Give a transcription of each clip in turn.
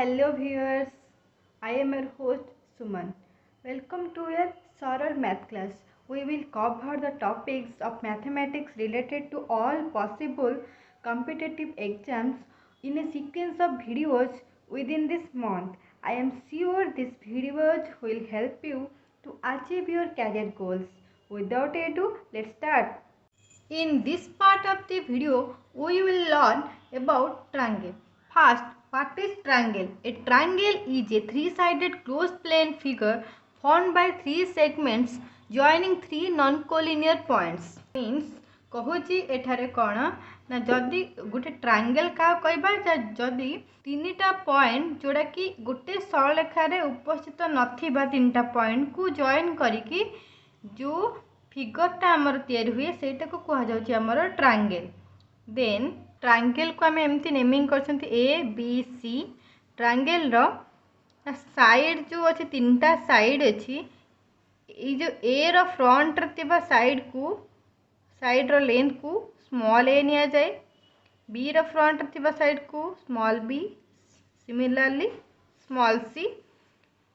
Hello viewers, I am your host Suman. Welcome to a Saral math class. We will cover the topics of mathematics related to all possible competitive exams in a sequence of videos within this month. I am sure these videos will help you to achieve your career goals. Without ado, let's start. In this part of the video, we will learn about triangle. First, what is triangle? A triangle is a three-sided closed plane figure formed by three segments joining three non-collinear points. Means कहुची एठारे कौन ना जदि गोटे triangle क्या कहबा जदि तीनटा point जोड़ा कि गोटे सरलरेखार उपस्थित नथिबा तीनटा पॉइंट को जॉइन करिकी जो फिगरटा आमर तैयारी हुए सेटा को कहा जाउची आमर ट्रायंगल। देन ट्रायंगल को आम एमती नेमिंग करछंती ए बी सी। ट्रायंगल रो साइड जो अच्छे तीनटा साइड अच्छी ये जो ए रो फ्रंट रे तिबा साइड को साइड रो लेंथ को स्मॉल ए निया जाए, बी रो फ्रंट रे तिबा साइड को small B, similarly small C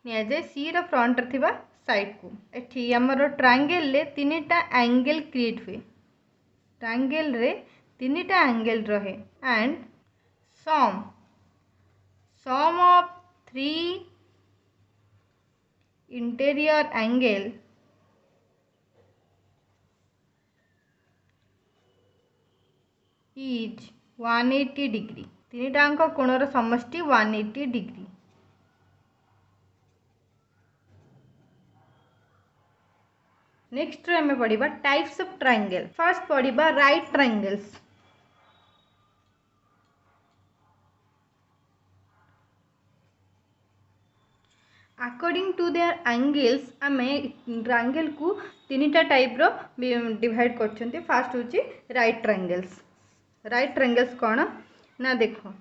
निया जाए, सी रो फ्रंट रे तिबा साइड को। एठी हमर ट्रायंगल ले तीनटा एंगल क्रिएट हुए, ट्रायंगल रे तीनटा एंगल रहे and sum of three interior angle is 180 degree. तीनटांक कोणर समष्टि 180 डिग्री। नेक्स्ट आम पढ़ा टाइप्स ऑफ ट्रायंगल। फर्स्ट पढ़ा right triangles. According to their angles आम ट्रायंगल को तीनटा टाइप रो डिवाइड करछन्ते। फर्स्ट होची राइट ट्रायंगल्स। राइट ट्रायंगल्स कौन ना देखो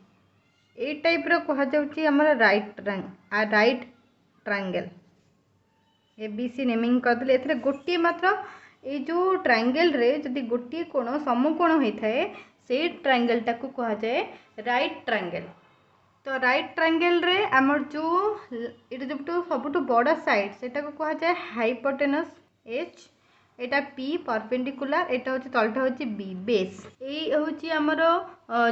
ए टाइप रो कहा जाउची हमर right triangle A B C naming करदे। एथरे गोटे मात्र ए जो ट्रायंगल रे जदि गोटे कोण समकोण होता है से ट्रायंगल टाको कहा जाए राइट ट्रायंगल। तो राइट ट्रायंगल रे हमर जो एटा जो सबुठ बड़ साइड सेटा को कहा जाए हाइपोटेनस एच, एटा पी परपेंडिकुलर, एटा होची तलटा होची बी बेस। ए होची हमर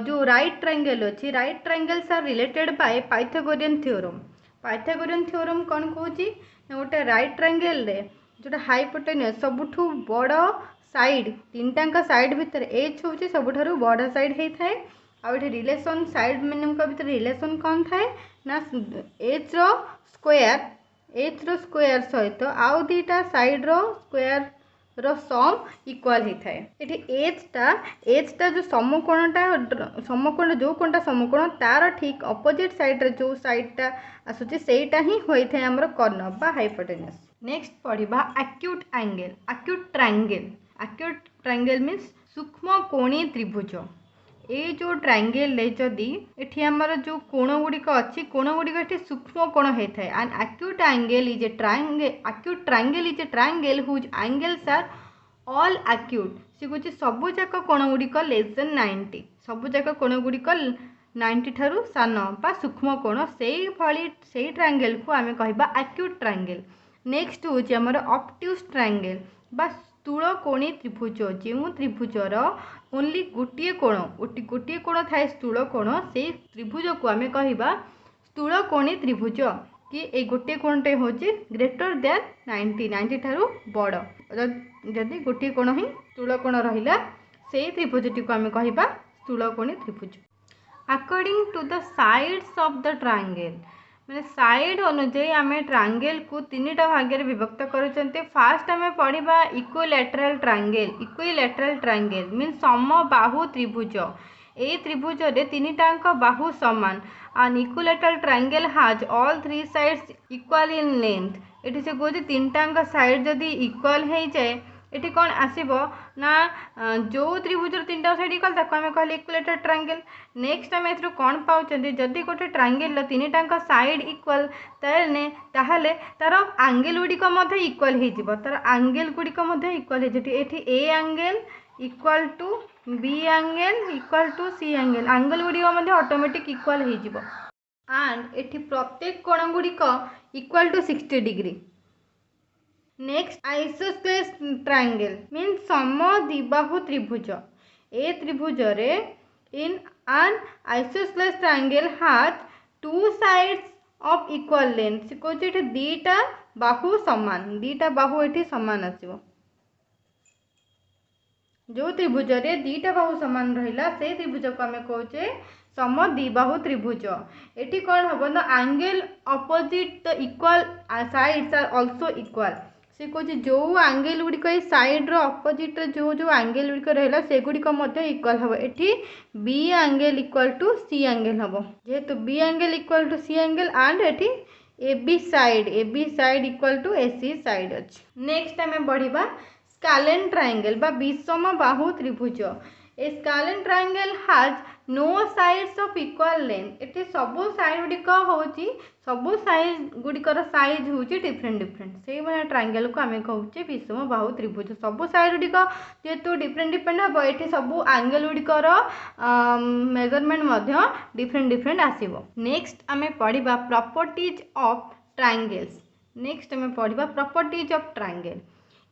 जो राइट ट्रायंगल अछि, right triangles are related by Pythagorean theorem. Pythagorean theorem कौन कहूची गोटे राइट ट्रायंगल रे जोटा हाइपोटेनस सबुठ बड़ साइड तीनटा साइड भितर एच होची सबुठारु बड़ साइड होता है। आउ रिलेशन साइड मान भर रिलेशन कौन थाए ना एच रो स्क्वायर सहित आउ दीटा साइड रो स्क्वायर रो सम इक्वल होता है। ये एच टा जो समकोण जो कोणटा समकोण तार ठीक अपोजिट साइड रे जो साइडटा आसुची सेटा ही होता है हमर कर्नर बा हाइपोटेनस। नेक्स्ट पढ़ा acute angle. Acute triangle means सूक्ष्म कोणीय त्रिभुज। ये जो ट्रायंगल जदि एठी हमर जो कोण गुड़िक अच्छी कोण गुड़िक एठी सूक्ष्म कोण होता है। And acute triangle is a triangle whose angles are all acute. से कहूँ सबू जाक कोण गुड़िक लेस देन 90, सबू जाक कोण गुड़िक 90 ठारू सान बा सूक्ष्म कोण से ट्रायंगल को आम कहबा एक्यूट ट्रायंगल। नेक्स्ट हूँ हमर ऑब्ट्यूज ट्रायंगल बा स्थूल कोणी त्रिभुज। जो त्रिभुजर ओनली गोटे कोण थाए स्थूल कोण से त्रिभुज को आम कहबा स्थूल कोणी त्रिभुज कि ए गोटे कोणटे होची ग्रेटर देन 90 ठारू बड़। जदि गोटे कोण ही स्थूल कोण रहिला से त्रिभुजटी को आम कहबा स्थूल कोणी त्रिभुज। According to the sides of the triangle मैंने साइड अनुଯାयी आम ट्रायंगल को तीनटा भाग में विभक्त करते। फास्ट आम पढ़ा इक्विलैटरल ट्रायंगल मीन्स समबाहु त्रिभुज। ए त्रिभुज रे तीनटा बाहु समान and equilateral triangle has all three sides equal in length. ये से कहे तीनटा साइड जदि इक्वल हो जाए ये कौन आसो ना जो त्रिभुज तीनटा साइड इक्वल ताको आम कहले इक्विलैटरल ट्रायंगल। नेक्स्ट आम एथरो कौन पाउछन्ते जदि गोटे ट्रायंगल तीनटा साइड इक्वल ताहले तार एंगल गुड़िक इक्वल हो तार एंगल गुड़िक इक्वल हो A angle equal to B angle equal to C angle गुड़िक ऑटोमेटिक इक्वल हो। एंड एठी प्रत्येक कोण गुड़िक equal to 60 degree. Next isosceles triangle means समद्विबाहु त्रिभुज। ए त्रिभुज रे in an isosceles triangle has two sides of equal length. से कहछि एठी दीटा बाहु समान, दीटा बाहु एठी समान आसीबो। जो त्रिभुज रे दीटा बाहु समान रहिला से त्रिभुज को आमे कहउचे समद्विबाहु त्रिभुज। एठी कोन हबो ना angle opposite the equal sides are also equal. से कहछि जो एंगल गुड़िक साइड रो ऑपोजिट जो जो एंगल गुड़िक रहला से गुड़िक मध्य इक्वल हबो। एठी B angle equal to C angle हबो, जेहेतु B angle equal to C angle and एठी A B side equal to A C side अछि। नेक्स्ट हमें बढ़िबा स्केलेन ट्रायंगल बा विषम बाहु त्रिभुज। A scalene triangle has no sides of equal length. एठी सबु साइड गुड़िक होची, सबु साइड गुड़िकर साइज होची डिफरेंट डिफरेंट। से माने ट्रायंगल को आमे कहउचे विषम बाहु त्रिभुज। सबु साइड गुड़िक जेतु डिफरेंट डिफरेंट हबो, एठी सबु एंगल गुड़िकर मेजरमेंट मध्य डिफरेंट डिफरेंट आसीबो। नेक्स्ट आमे पढिबा प्रॉपर्टीज ऑफ ट्रायंगल्स। नेक्स्ट आमे पढिबा properties of triangle.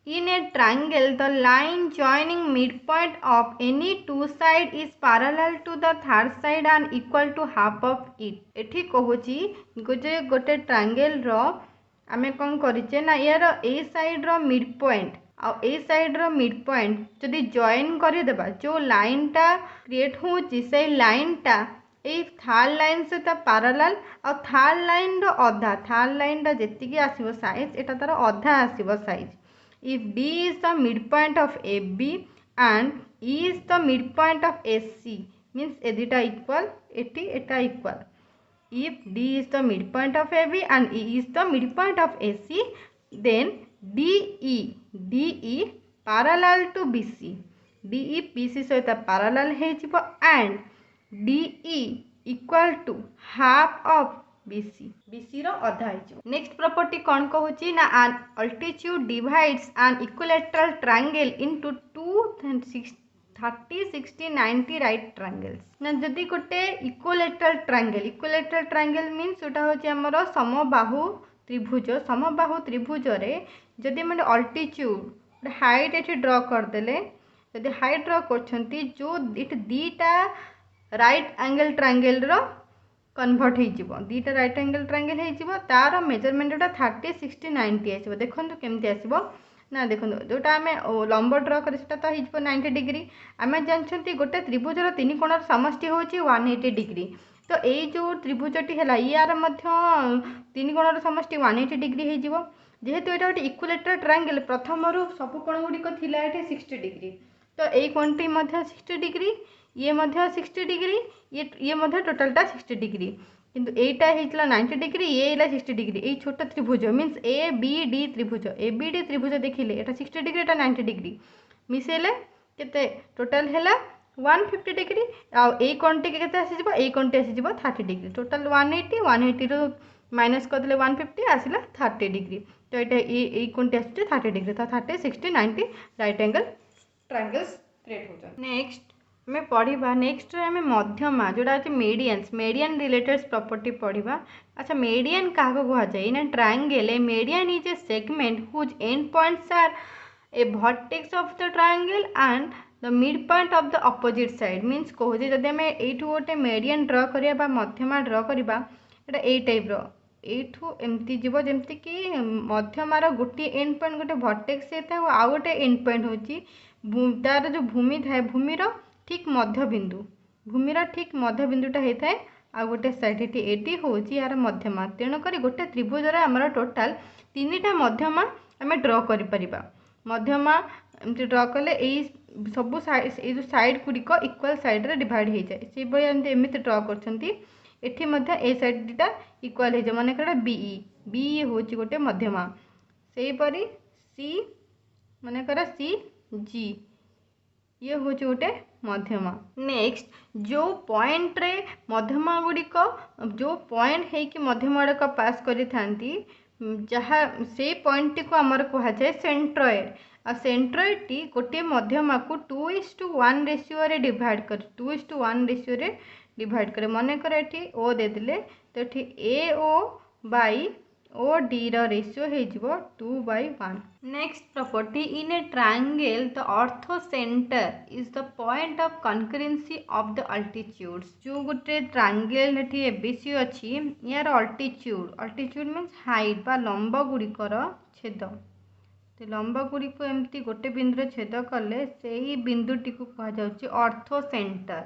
In a triangle, the line joining midpoint of any two side is parallel to the third side and equal to half of it. एठी कहूची गोटे triangle रो आमे कौन करिचे ना यार ए side रो mid point आ ए side रो mid point जदि join करि देबा, जो लाइन टा क्रिएट होची से लाइन टा ए थर्ड लाइन से ता पैरेलल और थर्ड लाइन रो अधा, थर्ड लाइन टा जेति की आसीबो साइज एटा तार अधा आसीबो size. If D is the midpoint of AB and E is the midpoint of AC means ए दुटा equal, eighty Etah equal. If D is the midpoint of AB and E is the midpoint of AC, then DE parallel to BC. DE BC सहित parallel है जिवो and DE equal to half of BC रो अधा है। Next property कौन कहूची ना an altitude divides an equilateral triangle into two 30 60 90 right triangles। ना जदि गोटे इक्विलेटरल ट्रायंगल मीन्स ओटा होची हमरो समबाहु त्रिभुज। समबाहु त्रिभुज रे जदि माने अल्टीट्यूड हाइट एठी ड्रा कर देले, जदि हाइट ड्रा करछंती जो इट दीटा राइट एंगल ट्रायंगल रो कन्वर्ट हो दीटा राइट एंगल ट्रायंगल हो तार मेजरमेंट 30 60 90 आसो। देखो केमती आसो ना, देखो जोटा आम लंब ड्र कर तो हो 90 डिग्री। आम जानते गोटे त्रिभुजर तीन कोणर समष्टि हूँ 180 डिग्री। तो ये जो त्रिभुजटी है यार तीन कोणर समष्टि 180 डिग्री हो। जेहेतु ये गोटे इक्विलेटरल ट्रायंगल प्रथम सब कोण गुड़िक थी 60 डिग्री, तो ये कोणटी 60 डिग्री, ये 60 डिग्री, ये टोटालटा 60 डिग्री, किंतु एटा होता 90 डिग्री, ये 60 डिग्री। ये छोट त्रिभुज मीन्स ए बी डी त्रिभुज, ए बी डी त्रिभुज देखिले एटा 60 डिग्री एटा 90 डिग्री मिसेले केते टोटाल हैला 150 डिग्री। आ ए कोणटी केते आसी जिवो, ए कोणटी आसी जिवो 30 डिग्री। टोटाल 180 रो माइनस कर देले 150 आसिला 30 डिग्री। तो एटा ए कोणटी आसी 30 डिग्री, तो 30 60 90 राइट एंगल ट्रायंगल्स क्रिएट हो जाय। नेक्स्ट हमें पढ़ा नेक्स्ट आम मध्यमा जोड़ा अच्छे मेडियन रिलेटेड प्रॉपर्टी पढ़ा। अच्छा मेडियन क्या कहुए ना triangle a median is a segment whose end points are a vertex of the triangle and the mid point of the opposite side. Means कहूँ जब आम यू गोटे मेडियन ड्र करवा मध्यमा ड्र करवा ये टाइप रु एमती जीव जमती कि मध्यमार गोटे एंड पॉइंट गोटे वर्टेक्स होता है आउ गोटे एंड पॉइंट हूँ तार जो भूमि थाए भूमिर ठीक मध्यबिंदु, भूमिर ठीक मध्यबिंदुटा होता है आ गोटे साइड ये हूँ यार मध्यमा। तेणुक गोटे त्रिभुजर आमर टोटाल 3टा मध्यमा आम ड्र कर मध्यमा एमती ड्र कले सबू जो साइड गुड़िक इक्वल साइड रे डिवाइड हो जाए से भाई एमती ड्र कर ए साइड दुटा इक्वल हो जाए। मन कर बी हूँ गोटे मध्यमा, सेहीपरि सी मन कर सी जी ये हूँ गोटे मध्यमा। नेक्स्ट जो पॉइंट रे मध्यमा गुड़िक जो पॉइंट है कि मध्यमा गुड़िक पास करी थांती जहाँ से पॉइंट को आमर कहुए सेंट्रॉइड। आ सेंट्रॉइड टी गोटे मध्यमा को 2:1 रेशियो रे डिवाइड कर 2:1 रेशियो रे डिवाइड करे। मन कर एठी ओ दे दिले तो ये AO बाई OD रो रेशियो हो 2/1। Next property in a triangle the orthocentre is the point of concurrency of the altitudes. जो गोटे ट्रायंगल ये एबीसी अच्छी यार अल्टीट्यूड मीन्स हाइट बा लंब गुड़िकर छेद। तो लंब गुड़िक एमती गोटे बिंदु छेद कले से ही बिंदुटी को कहुच्छे ऑर्थो सेंटर।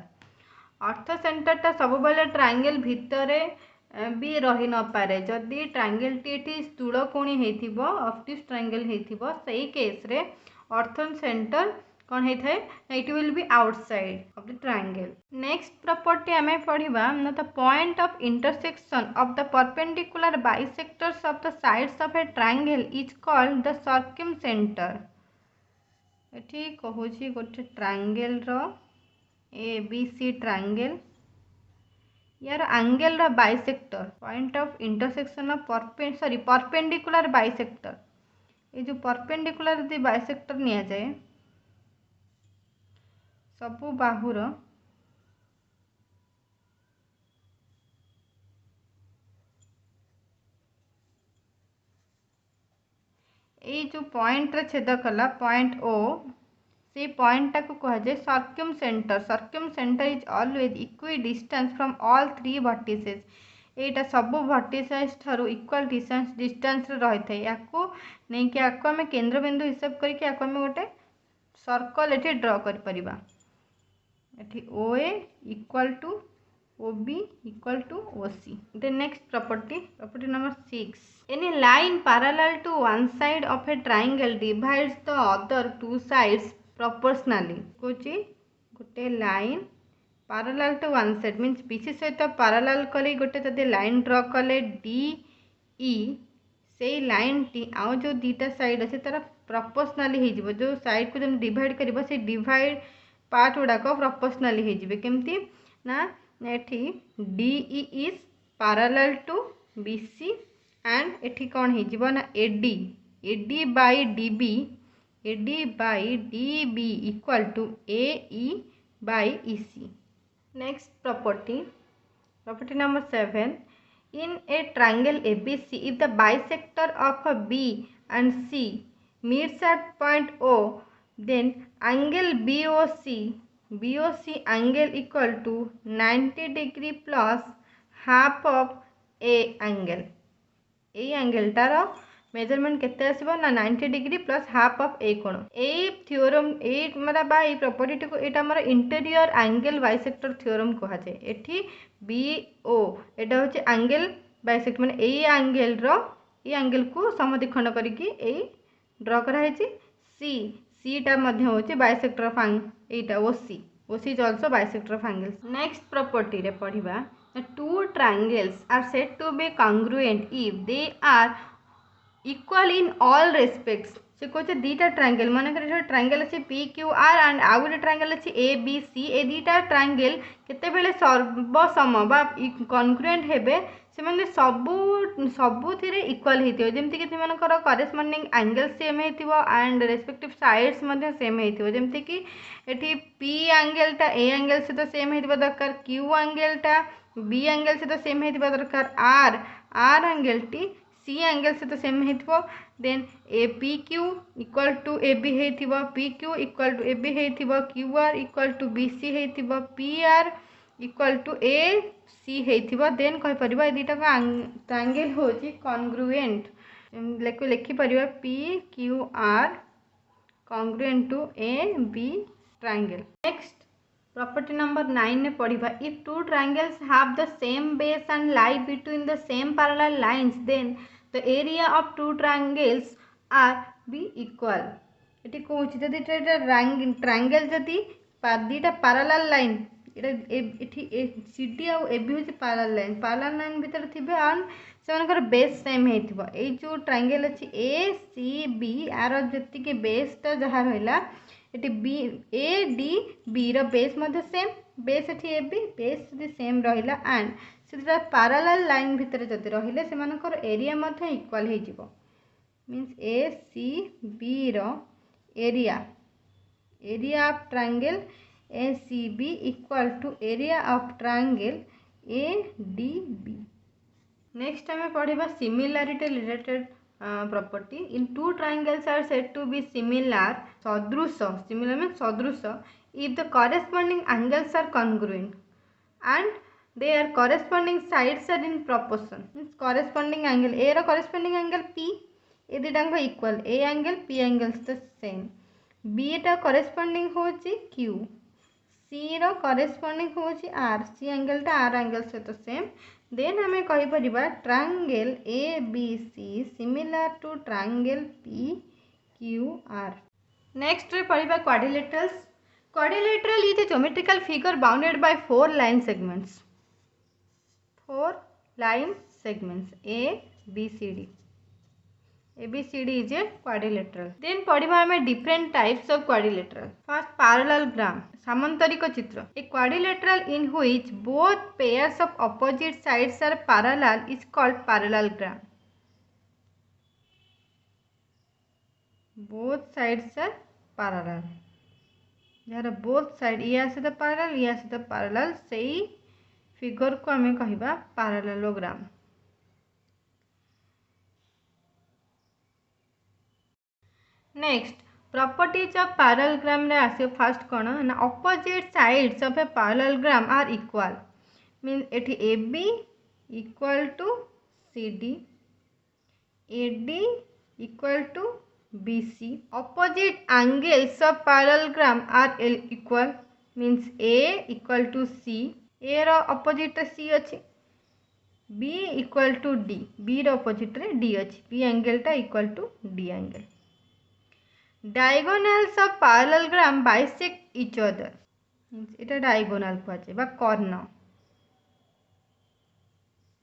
ऑर्थो सेंटरटा सब बेले ट्रायंगल भितर भी रही न पारे। जदि ट्रायंगल टी स्थूल कोणी होइथिबो ऑब्ट्यूज ट्रायंगल होइथिबो सही केस रे ऑर्थो सेंटर कौन होता है it will be outside of the triangle. Next property आमे पढ़िबा न the point of intersection of the perpendicular bisectors of the sides of a triangle is called the circumcentre. एठी कहूची गोटे ट्रायंगल रो ABC ट्रायंगल यार एंगल रो bisector point of intersection of perpendicular bisector. ये जो परपेंडिकुलर यदि बाइसेक्टर निया जाए सबु बाहुर ये जो पॉइंट रे छेद कला पॉइंट O से पॉइंट टाक कह जाए circum centre. Circum centre is always equi distance from all 3 vertices. एटा सब वर्टिसेस ठारू इक्वल डिस्टेंस रही था। या नहीं कि आम केंद्र बिंदु हिसाब करके आम गोटे सर्कल ये ड्र कर परिबा। एठी OA equal to OB equal to OC। The next property number 6. Any line parallel to one side of a triangle divides the other two sides proportionally. कोची गोटे line parallel to one side means BC सहित parallel कले गोटे जदि line ड्र कले DE से line T आउ जो दीटा साइड अच्छे तार प्रोपोर्शनाली हो जो साइड को जब डिवाइड कर से डिवाइड पार्ट गुड़ाक प्रोपोर्शनाली हो केमती ना एठी DE is parallel to BC and एठी कौन हो ना AD by DB equal to AE by EC। Next property number 7. In a triangle ABC, if the bisector of B and C meets at point O, then angle BOC angle equal to 90 degree plus half of A angle। A angle tar measurement केते आसीबो ना 90 degree plus half of ए कोण। ए theorem ए हमरा बा a property को एटा हमर interior angle bisector theorem कहा जाय। एठी BO एटा होचे एंगल बाइसेक्ट माने A angle row A angle को समद्विखंड करके ए ड्रा करा हेची। सी टा मध्य होचे bisector of Etah OC is also bisector of angles. Next property रे पढिबा two triangles are said to be congruent if they are equal in all respects। से कहते दीटा triangle मन कर ट्रायंगल अच्छे PQR एंड आउ गोटे ट्रायंगल अच्छे ABC ए दीटा triangle केते बेले सर्वसम बा कॉन्ग्रुएंट हेबे से माने सबुथिरे इक्वल हेतियो जेमति कि सेमानकर करेस्पोंडिंग एंगल सेम हेतिबो एंड रेस्पेक्टिव साइड्स मध्ये सेम हेतिबो। जेमति कि एठी P एंगल टा A एंगल से तो सेम हेतिबो दरकार Q एंगल टा B एंगल से तो सेम हेतिबो दरकार R एंगल टी C एंगल से तो सेम हेतिबो। Then PQ equal to AB हेतिबो PQ इक्वल टू AB हेतिबो QR इक्वल टू BC हेतिबो PR इक्वल टू AC हेतिबो। देन कहि परिबा ए दुटा ट्रायंगल होची कॉन्ग्रुएंट लिखि परिबा PQR congruent to AB triangle. Next property number 9 ने पढ़िबा if two triangles have the same base and lie between the same parallel lines then the area of two triangles are be equal. एटी कहूची जदि triangle जदि दीटा parallel line एटी CD और AB होची पैरेलल लाइन भीतर थिबे एंड सेमानकर बेस सेम हेतिबो। ए जो ट्रायंगल अछि ACB आर जति के बेस ता जहा रहला एटी ADB रो बेस मध्ये सेम बेस एटी AB बेस जदि सेम रहिला एंड से पैरेलल लाइन भितर जदि रहिले सेमानकर एरिया मध्ये इक्वल हे जिवो मींस ACB रो area of triangle ACB equal to area of triangle ADB। Next आम पढ़ा similarity related property in two triangles are said to be similar सदृश सिमिलर मीन सदृश if the corresponding angles are congruent and their corresponding sides are in proportion means corresponding angle a रो corresponding angle p ए दुटाक equal a angle p angles the same b टा corresponding होची q c रो corresponding होची r c angle टा r angle सहित same then हमें कहि परिबा triangle a b c similar to triangle p q r next रे पढ़िबा quadrilaterals Quadrilateral is a geometrical figure bounded by four line segments. Four line segments A, B, C, D. A, B, C, D is a quadrilateral. Then पढ़िबा हमें different types of quadrilateral. First parallelogram, सामांतरिक चित्र. A quadrilateral in which both pairs of opposite sides are parallel is called parallelogram. Both sides are parallel. यार both side या सहित parallel से figure को आम कहिबा parallelogram next properties of parallelogram रे आसे फर्स्ट कोन ना opposite sides of a parallelogram are equal mean एठी AB equal to CD AD equal to BC opposite angles of parallelogram are equal means A equal to C A रो opposite C अच्छी B equal to D B रो opposite रे D अच्छी B angle टा equal to D angle diagonals of parallelogram bisect each other means इटा diagonal को आचे बा कर्ण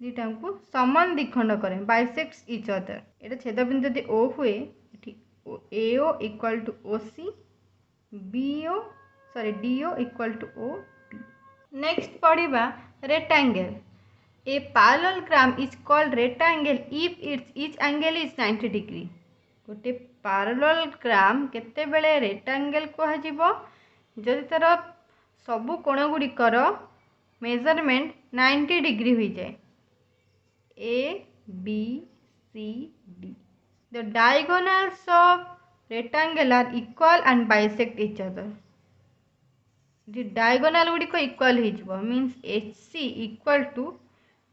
दिटा को समान द्विखंड करे bisects each other इटा छेदबिंदु यदि O हुए AO equal to OC DO equal to OP. Next पढ़िबा rectangle. A parallelogram is called rectangle if its each angle is 90 degree. गोटे parallelogram केते बेले rectangle को हजिबो जदि तार सबु कोण गुड़िकर मेजरमेंट 90 डिग्री हो जाए A B C D. The diagonals of rectangle are equal and bisect each other. The diagonal Gudi को equal हो जिवो means HC equal to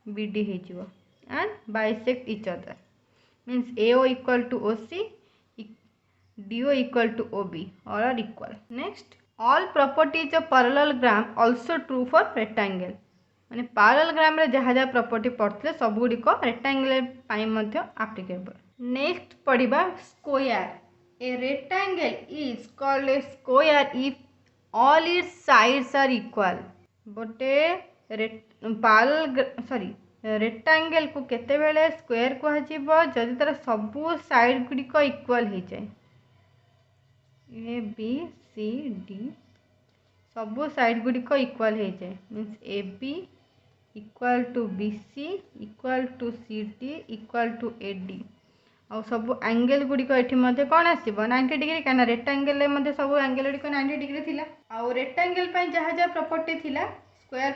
BD हो जिवो and bisect each other means AO equal to OC DO equal to OB all are equal. Next all properties of parallelogram also true for rectangle माने parallelogram रे जहाँ जहाँ property पढ़ते सब गुड़ी को rectangle पाई मध्य applicable. नेक्स्ट पढ़िबा square a rectangle is called a square if all its sides are equal गोटे रेक्टेंगल को केते बेले स्क्वायर को हजिबो जदि तार सबु साइड गुडी को इक्वल हो जाए ए बी सी डी सबु साइड गुडी को इक्वल हो जाए means A B equal to B C equal to C D equal to A D और सब एंगल गुड़िक ये कौन आसो 90 डिग्री कहीं रेक्टेंगल सब एंगल गुड़िक 90 डिग्री थिला आउ रेक्टेंगल जहाँ जहाँ प्रॉपर्टी थिला square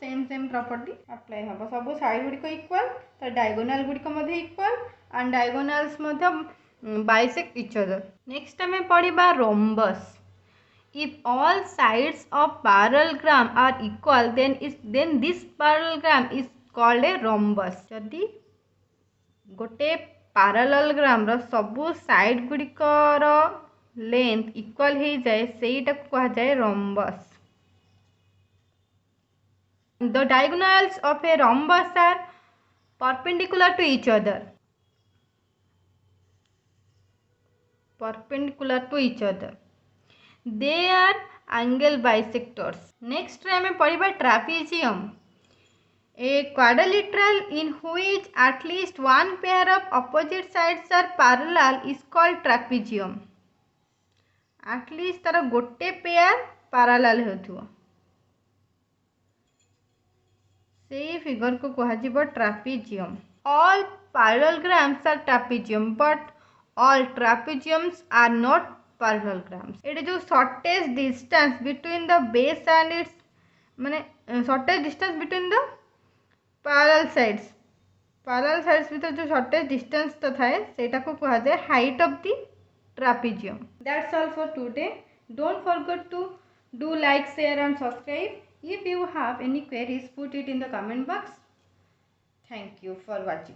same same property apply हम सब साइड गुड़िक इक्वल तो डायगोनाल गुड़िक equal and diagonals bisect each other. Next आम पढ़ा rhombus. If all sides of parallelogram are equal then this parallelogram is called a rhombus. जदि गोटे parallelogram रो सबु साइड गुड़िकर लेंथ इक्वल हो जाए सेटा कह जाए rhombus. The diagonals of a rhombus are perpendicular to each other. Perpendicular to each other. They are angle bisectors. Next आम पढ़ा trapezium. A quadrilateral in which at least one pair of opposite sides are parallel is called trapezium. At least तार गोटे pair parallel होथुओ से figure को कह trapezium. All parallelograms are trapezium but all trapeziums are not parallelograms. It is the shortest distance between the base and its माने shortest distance between the parallel sides parallel sides भितर जो shortage distance तो थाए सेटा को कहा जाए height of the trapezium. That's all for today. Don't forget to do like, share and subscribe. If you have any queries, put it in the comment box. Thank you for watching.